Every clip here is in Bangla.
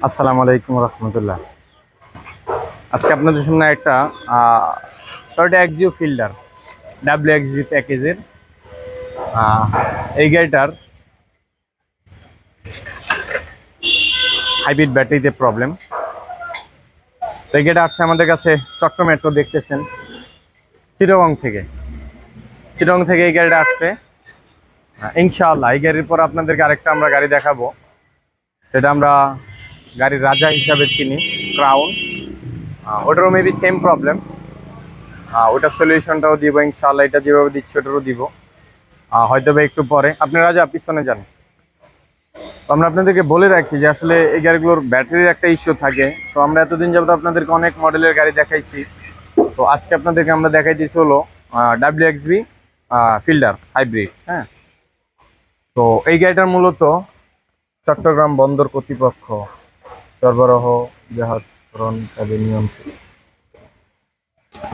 আসসালামু আলাইকুম রহমতুল্লাহ। আজকে আপনাদের সামনে একটা টয়োটা অ্যাক্সিও ফিল্ডার WxB প্যাকেজের এই গাড়িটার হাইব্রিড ব্যাটারিতে প্রবলেম। তো এই গাড়িটা আসছে আমাদের কাছে চট্টগ্রাম মেট্রো, দেখতেছেন চিটাগং থেকে এই গাড়িটা আসছে। ইনশাআল্লাহ এই গাড়ির পর আপনাদেরকে আরেকটা আমরা গাড়ি দেখাবো, সেটা আমরা গাড়ির রাজা হিসাবে চিনি, ক্রাউন। ওটারও মেবি সেম প্রবলেম, ওটার সলিউশনটাও দিব ইনশাআল্লাহ। এটা যেভাবে দিচ্ছে ওটারও দিব, হয়তো বা একটু পরে। আপনি রাজা পিছনে যান। তো আমরা আপনাদেরকে বলে রাখি যে আসলে এই গাড়িগুলোর ব্যাটারির একটা ইস্যু থাকে। তো আমরা এতদিন যাবত আপনাদেরকে অনেক মডেলের গাড়ি দেখাইছি। তো আজকে আপনাদেরকে আমরা দেখাই দিয়েছি হলো WxB ফিল্ডার হাইব্রিড। হ্যাঁ, তো এই গাড়িটার মূলত চট্টগ্রাম বন্দর কর্তৃপক্ষ সরবরাহ জাহাজকরণকারী নিয়ন্ত্রণ।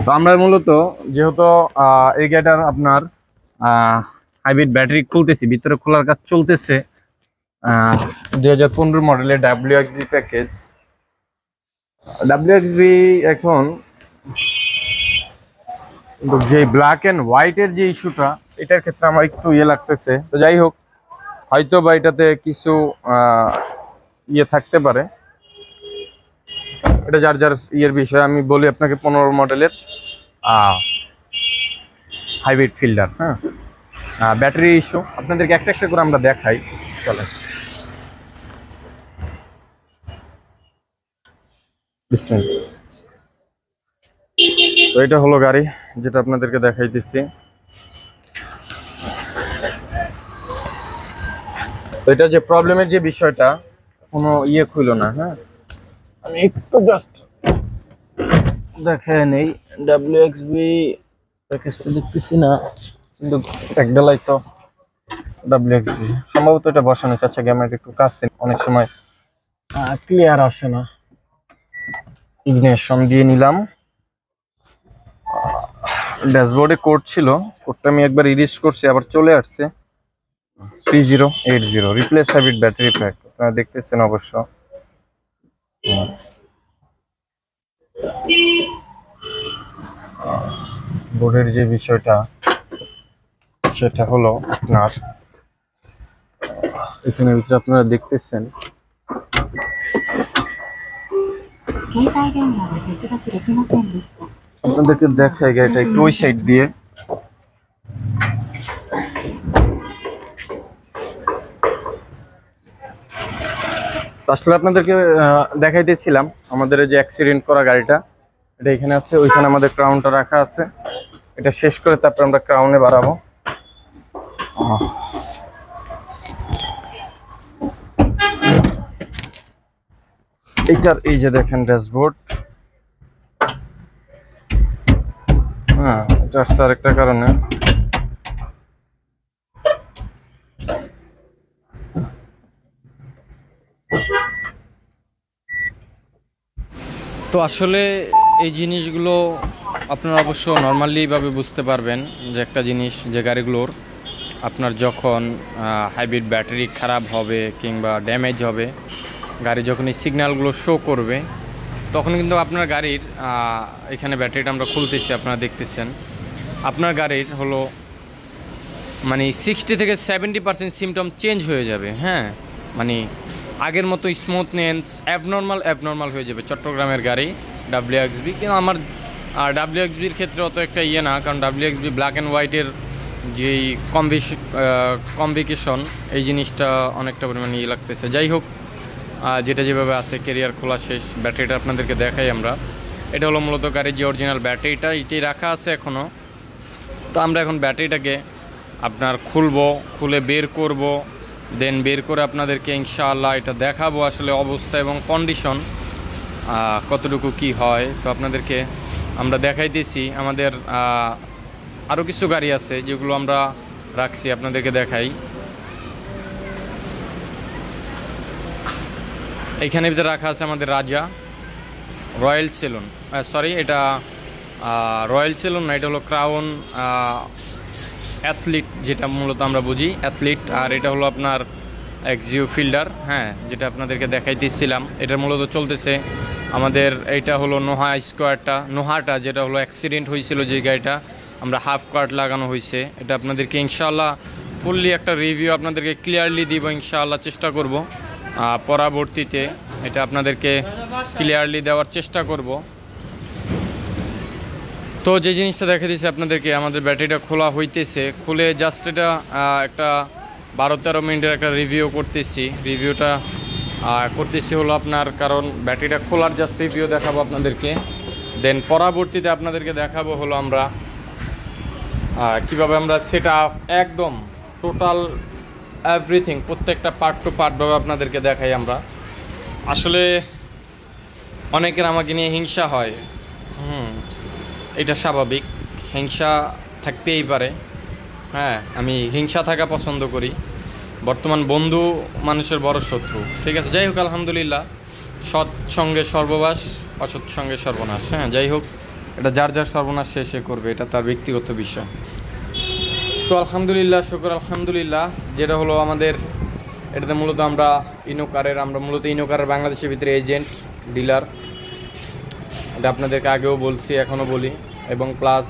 তো আমরা মূলত যেহেতু এই গাড়িটার আপনার হাইব্রিড ব্যাটারি খুলতেছি, ভিতরে খোলার কাজ চলতেছে। 2015 মডেলের WxB প্যাকেজ। WxB এখন যে ব্ল্যাক অ্যান্ড হোয়াইটের যে ইস্যুটা, এটার ক্ষেত্রে আমার একটু লাগতেছে। তো যাই হোক, হয়তো বা এটাতে কিছু থাকতে পারে, এটা যার যার বিষয়। আমি বলি আপনাকে 15 মডেলের হাইব্রিড ফিল্ডার। হ্যাঁ, ব্যাটারি ইস্যু আপনাদেরকে একটা একটা করে আমরা দেখাই, চলেন। বিসমিল্লাহ। তো এটা হলো গাড়ি যেটা আপনাদেরকে দেখাইতেছি। তো এটা যে প্রবলেমের যে বিষয়টা, কোনো খুলো না। হ্যাঁ, আমি একটু জাস্ট দেখে নেই। WxB প্যাকেজটা দেখতেছি না, কিন্তু একডালাই তো WxB সম্ভবত এটা বসানো আছে। আচ্ছা, ক্যামেরাটা একটু কাছে, অনেক সময় ক্লিয়ার আসে না। ইগনিশন দিয়ে নিলাম। ড্যাশবোর্ডে কোড ছিল, কোডটা আমি একবার ইরেজ করছি, আবার চলে আসছে। P0A80 replace hybrid battery pack, আপনারা দেখতেছেন অবশ্য। বোর্ডের যে বিষয়টা, সেটা হলো আপনার এখানের ভিতরে আপনারা দেখতেছেন আপনাদেরকে দেখাই গাড়িটা একটু ওই সাইড দিয়ে। আসলে আপনাদেরকে দেখাইতেছিলাম আমাদের যে অ্যাক্সিডেন্ট করা গাড়িটা, এটা এখানে আছে, ওইখানে আমাদের ক্রাউনটা রাখা আছে। এটা শেষ করে তারপর আমরা ক্রাউনে বাড়াবো। এইটার এই যে দেখেন ড্যাশবোর্ড। হ্যাঁ, এটা আসছে আরেকটা কারণে। তো আসলে এই জিনিসগুলো আপনারা অবশ্য নর্মালিভাবে বুঝতে পারবেন যে একটা জিনিস, যে গাড়িগুলোর আপনার যখন হাইব্রিড ব্যাটারি খারাপ হবে কিংবা ড্যামেজ হবে, গাড়ি যখন এই সিগন্যালগুলো শো করবে, তখন কিন্তু আপনার গাড়ির এখানে ব্যাটারিটা আমরা খুলতেছি, আপনারা দেখতেছেন আপনার গাড়ির হলো মানে 60 থেকে 70% সিমটম চেঞ্জ হয়ে যাবে। হ্যাঁ, মানে আগের মতো স্মুথনেস অ্যাবনর্মাল হয়ে যাবে। চট্টগ্রামের গাড়ি WxB, কিন্তু আমার WxBর ক্ষেত্রে অত একটা না, কারণ WxB ব্ল্যাক অ্যান্ড হোয়াইটের যেই কম্বিকেশন, এই জিনিসটা অনেকটা পরিমাণে লাগতেছে। যাই হোক, যেটা যেভাবে আছে, ক্যারিয়ার খোলা শেষ। ব্যাটারিটা আপনাদেরকে দেখাই আমরা। এটা হলো মূলত গাড়ির যে অরিজিনাল ব্যাটারিটা, এটাই রাখা আছে এখনও। তো আমরা এখন ব্যাটারিটাকে আপনার খুলে বের করব, দেন বের করে আপনাদেরকে ইনশাআল্লাহ এটা দেখাবো আসলে অবস্থা এবং কন্ডিশন কতটুকু কি হয়। তো আপনাদেরকে আমরা দেখাইতেছি। আমাদের আরও কিছু গাড়ি আছে যেগুলো আমরা রাখছি, আপনাদেরকে দেখাই। এইখানে ভিতরে রাখা আছে আমাদের রাজা রয়্যাল সেলুন, এটা রয়্যাল সেলুন না, এটা হলো ক্রাউন অ্যাথলিট, যেটা মূলত আমরা বুঝি অ্যাথলিট। আর এটা হলো আপনার এক্সিও ফিল্ডার, হ্যাঁ, যেটা আপনাদেরকে দেখাইতেছিলাম। এটা মূলত চলতেছে আমাদের, এইটা হলো নোহাটা যেটা হলো অ্যাক্সিডেন্ট হয়েছিল যে গাড়িটা, আমরা হাফ কাট লাগানো হয়েছে। এটা আপনাদেরকে ইনশাআল্লাহ ফুললি একটা রিভিউ আপনাদেরকে ক্লিয়ারলি দিব, ইনশাআল্লাহ চেষ্টা করব পরবর্তীতে এটা আপনাদেরকে ক্লিয়ারলি দেওয়ার চেষ্টা করব। তো যে জিনিসটা দেখে দিয়েছি আপনাদেরকে, আমাদের ব্যাটারিটা খোলা হইতেছে, খুলে জাস্ট এটা একটা 12-13 মিনিটের একটা রিভিউ করতেছি। রিভিউটা করতেছি হলো আপনার, কারণ ব্যাটারিটা খোলার জাস্ট রিভিউ দেখাবো আপনাদেরকে। দেন পরবর্তীতে আপনাদেরকে দেখাবো হলো আমরা কীভাবে আমরা সেট আপ একদম টোটাল এভরিথিং প্রত্যেকটা পার্ট টু পার্টভাবে আপনাদেরকে দেখাই আমরা। আসলে অনেকের আমাকে নিয়ে হিংসা হয়, এটা স্বাভাবিক, হিংসা থাকতেই পারে। হ্যাঁ, আমি হিংসা থাকা পছন্দ করি। বর্তমান বন্ধু মানুষের বড় শত্রু, ঠিক আছে। যাই হোক, আলহামদুলিল্লাহ, সৎ সঙ্গে সর্ববাস, অসৎ সঙ্গে সর্বনাশ। হ্যাঁ, যাই হোক, এটা যার যার সর্বনাশ সে করবে, এটা তার ব্যক্তিগত বিষয়। তো আলহামদুলিল্লাহ, শুকর আলহামদুলিল্লাহ, যেটা হলো আমাদের এটাতে মূলত আমরা মূলত ইনোকারের বাংলাদেশের ভিতরে এজেন্ট, ডিলার। এটা আপনাদেরকে আগেও বলছি, এখনও বলি। এবং প্লাস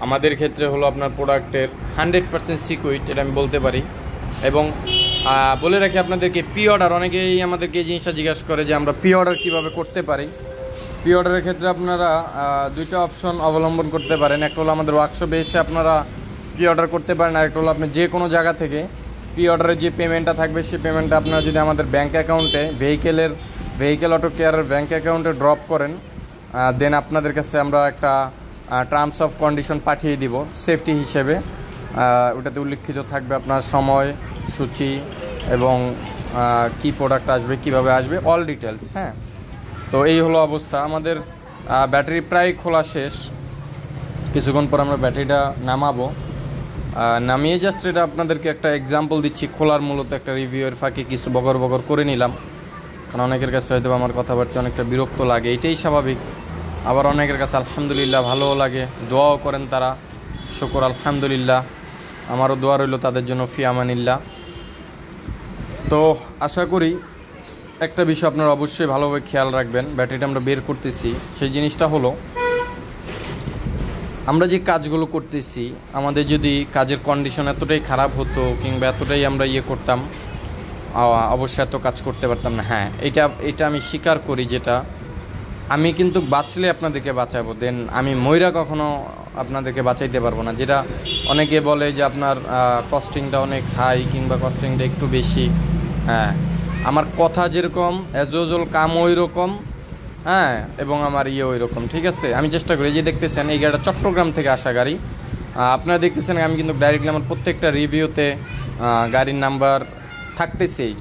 আমাদের ক্ষেত্রে হলো আপনার প্রোডাক্টের 100% সিকিউরিটি, এটা আমি বলতে পারি। এবং বলে রাখি আপনাদেরকে, প্রি অর্ডার, অনেকেই আমাদেরকে এই জিনিসটা জিজ্ঞাসা করে যে আমরা প্রি অর্ডার কীভাবে করতে পারি। প্রি অর্ডারের ক্ষেত্রে আপনারা দুইটা অপশন অবলম্বন করতে পারেন। একটা হলো আমাদের ওয়ার্কশপে এসে আপনারা প্রি অর্ডার করতে পারেন, আর একটা হলো আপনি যে কোনো জায়গা থেকে প্রি অর্ডারের যে পেমেন্টটা থাকবে সেই পেমেন্টটা আপনারা যদি আমাদের ব্যাঙ্ক অ্যাকাউন্টে ভেহিকেল অটো কেয়ারের ব্যাঙ্ক অ্যাকাউন্টে ড্রপ করেন, দেন আপনাদের কাছে আমরা একটা টার্মস অফ কন্ডিশন পাঠিয়ে দিব সেফটি হিসেবে। ওটাতে উল্লিখিত থাকবে আপনার সময় সূচি এবং কি প্রোডাক্ট আসবে, কিভাবে আসবে, অল ডিটেলস। হ্যাঁ, তো এই হলো অবস্থা। আমাদের ব্যাটারি প্রায় খোলা শেষ, কিছুক্ষণ পর আমরা ব্যাটারিটা নামাবো। নামিয়ে জাস্ট এটা আপনাদেরকে একটা এক্সাম্পল দিচ্ছি, খোলার মূলত একটা রিভিউয়ের ফাঁকে কিছু বগর করে নিলাম, কারণ অনেকের কাছে হয়তো আমার কথাবার্তা অনেকটা বিরক্ত লাগে, এটাই স্বাভাবিক। আবার অনেকের কাছে আলহামদুলিল্লাহ ভালোও লাগে, দোয়াও করেন তারা, শুকর আলহামদুলিল্লাহ। আমারও দোয়া রইল তাদের জন্য, ফি আমানিল্লাহ। তো আশা করি একটা বিষয় আপনারা অবশ্যই ভালোভাবে খেয়াল রাখবেন। ব্যাটারিটা আমরা বের করতেছি, সেই জিনিসটা হলো আমরা যে কাজগুলো করতেছি, আমাদের যদি কাজের কন্ডিশন এতটাই খারাপ হতো কিংবা এতটাই আমরা করতাম, অবশ্যই এত কাজ করতে পারতাম না। হ্যাঁ, এটা আমি স্বীকার করি, যেটা আমি কিন্তু বাঁচলে আপনাদেরকে বাঁচাবো, দেন আমি ময়রা কখনো আপনাদেরকে বাঁচাইতে পারবো না। যেটা অনেকে বলে যে আপনার কস্টিংটা অনেক হাই কিংবা কস্টিংটা একটু বেশি। হ্যাঁ, আমার কথা যেরকম, অ্যাজ ইউজুয়াল কাম ওই রকম, হ্যাঁ, এবং আমার ওই রকম, ঠিক আছে। আমি চেষ্টা করি, যে দেখতেছেন এই গাড়িটা চট্টগ্রাম থেকে আসা গাড়ি, আপনারা দেখতেছেন আমি কিন্তু ডাইরেক্টলি আমার প্রত্যেকটা রিভিউতে গাড়ির নাম্বার থাকতেছেই।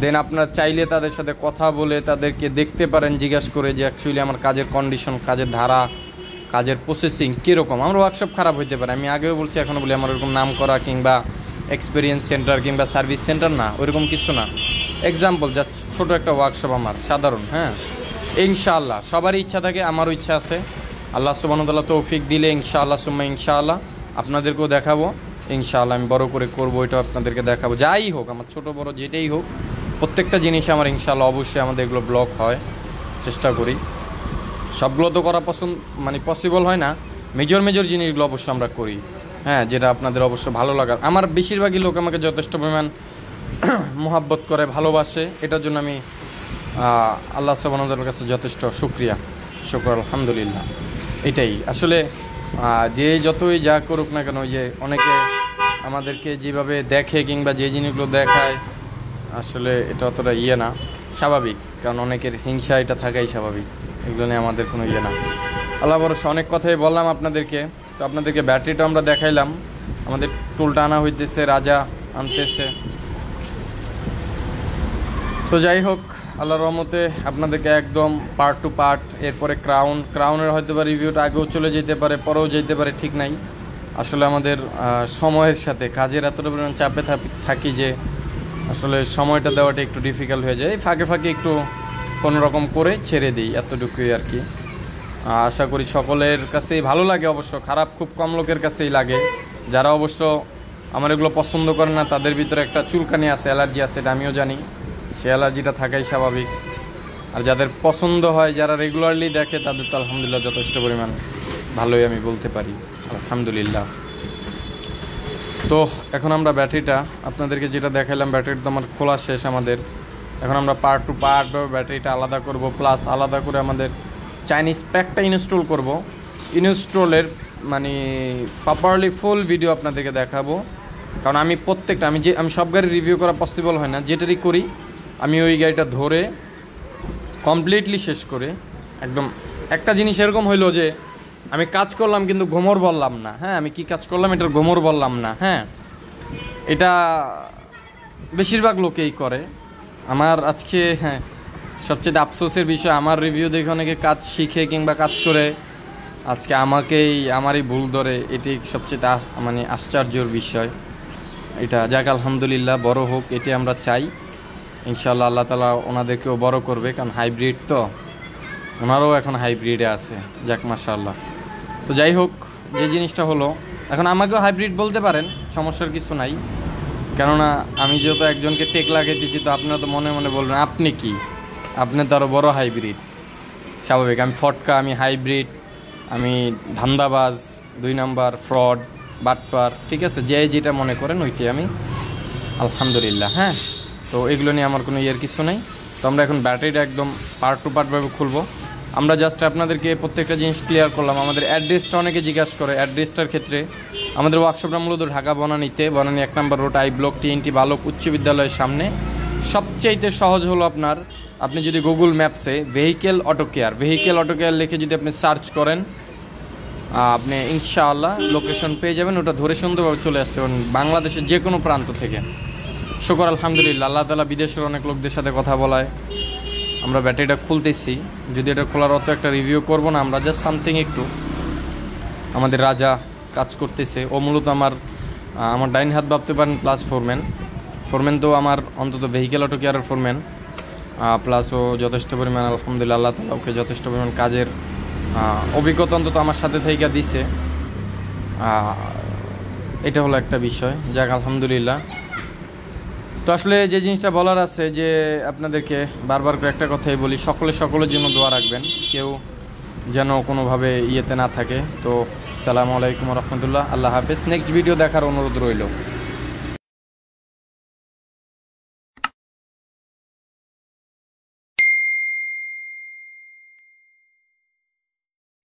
দেন আপনারা চাইলে তাদের সাথে কথা বলে তাদেরকে দেখতে পারেন, জিজ্ঞাসা করে যে অ্যাকচুয়ালি আমার কাজের কন্ডিশন, কাজের ধারা, কাজের প্রসেসিং কীরকম। আমার ওয়ার্কশপ খারাপ হইতে পারে, আমি আগেও বলছি, এখনও বলি, আমার ওরকম নাম করা কিংবা এক্সপিরিয়েন্স সেন্টার কিংবা সার্ভিস সেন্টার না, ওইরকম কিছু না। এক্সাম্পল জাস্ট ছোটো একটা ওয়ার্কশপ আমার, সাধারণ। হ্যাঁ, ইনশাআল্লাহ সবারই ইচ্ছা থাকে, আমারও ইচ্ছা আছে। আল্লাহ সুবহানাহু ওয়া তাআলা তৌফিক দিলে ইনশাআল্লাহ সুম্মা ইনশাআল্লাহ আপনাদেরকেও দেখাবো। ইনশাআল্লাহ আমি বড় করে করবো, এটা আপনাদেরকে দেখাবো। যাই হোক, আমার ছোটো বড় যেটাই হোক, প্রত্যেকটা জিনিস আমার ইনশাআল্লাহ অবশ্যই আমাদের এগুলো ব্লক হয়, চেষ্টা করি। সবগুলো তো করা পসিবল হয় না, মেজর জিনিসগুলো অবশ্যই আমরা করি। হ্যাঁ, যেটা আপনাদের অবশ্য ভালো লাগার। আমার বেশিরভাগই লোক আমাকে যথেষ্ট পরিমাণ মোহাব্বত করে, ভালোবাসে, এটার জন্য আমি আল্লাহ সুবহানাহু ওয়া তাআলার কাছে যথেষ্ট শুকর আলহামদুলিল্লাহ। এটাই আসলে, যে যতই যা করুক না কেন, যে অনেকে আমাদেরকে যেভাবে দেখে কিংবা যে জিনিসগুলো দেখায়, আসলে এটা অতটা না, স্বাভাবিক, কারণ অনেকের হিংসা এটা থাকাই স্বাভাবিক, এগুলো নিয়ে আমাদের কোনো না। আল্লাহ ভরসা, অনেক কথাই বললাম আপনাদেরকে। তো আপনাদেরকে ব্যাটারিটা আমরা দেখাইলাম, আমাদের টুলটা আনা হইতেছে, রাজা আনতেছে। তো যাই হোক, আল্লাহর রহমতে আপনাদেরকে একদম পার্ট টু পার্ট। এরপরে ক্রাউনের হয়তো বা রিভিউটা আগেও চলে যেতে পারে, পরেও যেতে পারে, ঠিক নাই। আসলে আমাদের সময়ের সাথে কাজের এতটা পরিমাণ চাপে থাকি যে আসলে সময়টা দেওয়াটা একটু ডিফিকাল্ট হয়ে যায়। ফাঁকে একটু কোনো রকম করে ছেড়ে দিই, এতটুকুই আর কি। আশা করি সকলের কাছেই ভালো লাগে। অবশ্য খারাপ খুব কম লোকের কাছেই লাগে, যারা অবশ্য আমার এগুলো পছন্দ করে না, তাদের ভিতরে একটা চুলকানি আছে, অ্যালার্জি আছে, এটা আমিও জানি, সেই অ্যালার্জিটা থাকাই স্বাভাবিক। আর যাদের পছন্দ হয়, যারা রেগুলারলি দেখে, তাদের তো আলহামদুলিল্লাহ যথেষ্ট পরিমাণ ভালোই আমি বলতে পারি, আলহামদুলিল্লাহ। তো এখন আমরা ব্যাটারিটা আপনাদেরকে যেটা দেখাইলাম, ব্যাটারি তো আমার খোলা শেষ আমাদের। এখন আমরা পার্ট টু পার্ট ব্যাটারিটা আলাদা করব, প্লাস আলাদা করে আমাদের চাইনিজ প্যাকটা ইনস্টল করব। ইনস্টলের মানে প্রপারলি ফুল ভিডিও আপনাদেরকে দেখাবো, কারণ আমি প্রত্যেকটা আমি সব গাড়ি রিভিউ করা পসিবল হয় না, যেটারই করি আমি ওই গাড়িটা ধরে কমপ্লিটলি শেষ করে একদম। একটা জিনিস এরকম হইলো যে আমি কাজ করলাম কিন্তু গোমর বললাম না, হ্যাঁ, আমি কি কাজ করলাম এটার গোমর বললাম না, হ্যাঁ, এটা বেশিরভাগ লোকেই করে। আমার আজকে সবচেয়ে আফসোসের বিষয়, আমার রিভিউ দেখে অনেকে কাজ শিখে কিংবা কাজ করে আজকে আমারই ভুল ধরে, এটি সবচেয়ে মানে আশ্চর্যের বিষয়। এটা যাক আলহামদুলিল্লাহ, বড় হোক এটি আমরা চাই। ইনশাআল্লাহ আল্লাহ তাআলা ওনাদেরকেও বড় করবে, কারণ হাইব্রিড তো, ওনারাও এখন হাইব্রিডে আছে, যাক মাশাআল্লাহ। তো যাই হোক, যে জিনিসটা হলো, এখন আমাকেও হাইব্রিড বলতে পারেন, সমস্যার কিছু নাই, কেননা আমি যেহেতু একজনকে টেক লাগাইতেছি, তো আপনারা তো মনে মনে বলবেন আপনি কি, আপনি তো আরও বড় হাইব্রিড, স্বাভাবিক। আমি ফটকা, আমি হাইব্রিড, আমি ধান্দাবাজ, 2 নাম্বার, ফ্রড, বাটপার, ঠিক আছে, যে যেটা মনে করেন ওইটাই আমি, আলহামদুলিল্লাহ। হ্যাঁ, তো এগুলো নিয়ে আমার কোনো ইয়ের কিছু নেই। তো আমরা এখন ব্যাটারিটা একদম পার্ট টু পার্টভাবে খুলবো। আমরা জাস্ট আপনাদেরকে প্রত্যেকটা জিনিস ক্লিয়ার করলাম। আমাদের অ্যাড্রেসটা অনেকে জিজ্ঞাসা করে, অ্যাড্রেসটার ক্ষেত্রে আমাদের ওয়ার্কশপটা মূলত ঢাকা বনানী 1 নম্বর রোড, আই ব্লক, TNT বালক উচ্চ বিদ্যালয়ের সামনে। সবচেয়ে সহজ হলো আপনি যদি গুগল ম্যাপসে ভেহিকেল অটো কেয়ার লিখে যদি আপনি সার্চ করেন, আপনি ইনশাআল্লাহ লোকেশন পেয়ে যাবেন, ওটা ধরে সুন্দরভাবে চলে আসতে পারেন বাংলাদেশের যে কোনো প্রান্ত থেকে। শুকর আলহামদুলিল্লাহ, আল্লাহ তাআলা বিদেশের অনেক লোকদের সাথে কথা বলায় আমরা ব্যাটারিটা খুলতেছি। যদি এটা খোলার অত একটা রিভিউ করব না, আমরা জাস্ট সামথিং একটু। আমাদের রাজা কাজ করতেছে, ও মূলত আমার ডাইন হাত ভাবতে পারেন, প্লাস ফোরম্যান তো আমার অন্তত ভেহিকেল অটো কেয়ারের ফোরম্যান, প্লাস ও যথেষ্ট পরিমাণ আলহামদুলিল্লাহ আল্লাহ তাআলা ওকে যথেষ্ট পরিমাণ কাজের অভিজ্ঞতা অন্তত আমার সাথে থেকে দিছে। এটা হলো একটা বিষয়, যাক আলহামদুলিল্লাহ। তো আসলে যে জিনিসটা বলার আছে, যে আপনাদেরকে বারবার করে একটা কথাই বলি, সকলের জন্য দোয়া রাখবেন, কেউ যেন কোনোভাবে ইয়েতে না থাকে। তো আসসালামু আলাইকুম রহমতুল্লাহ, আল্লাহ হাফেজ। নেক্সট ভিডিও দেখার অনুরোধ রইল।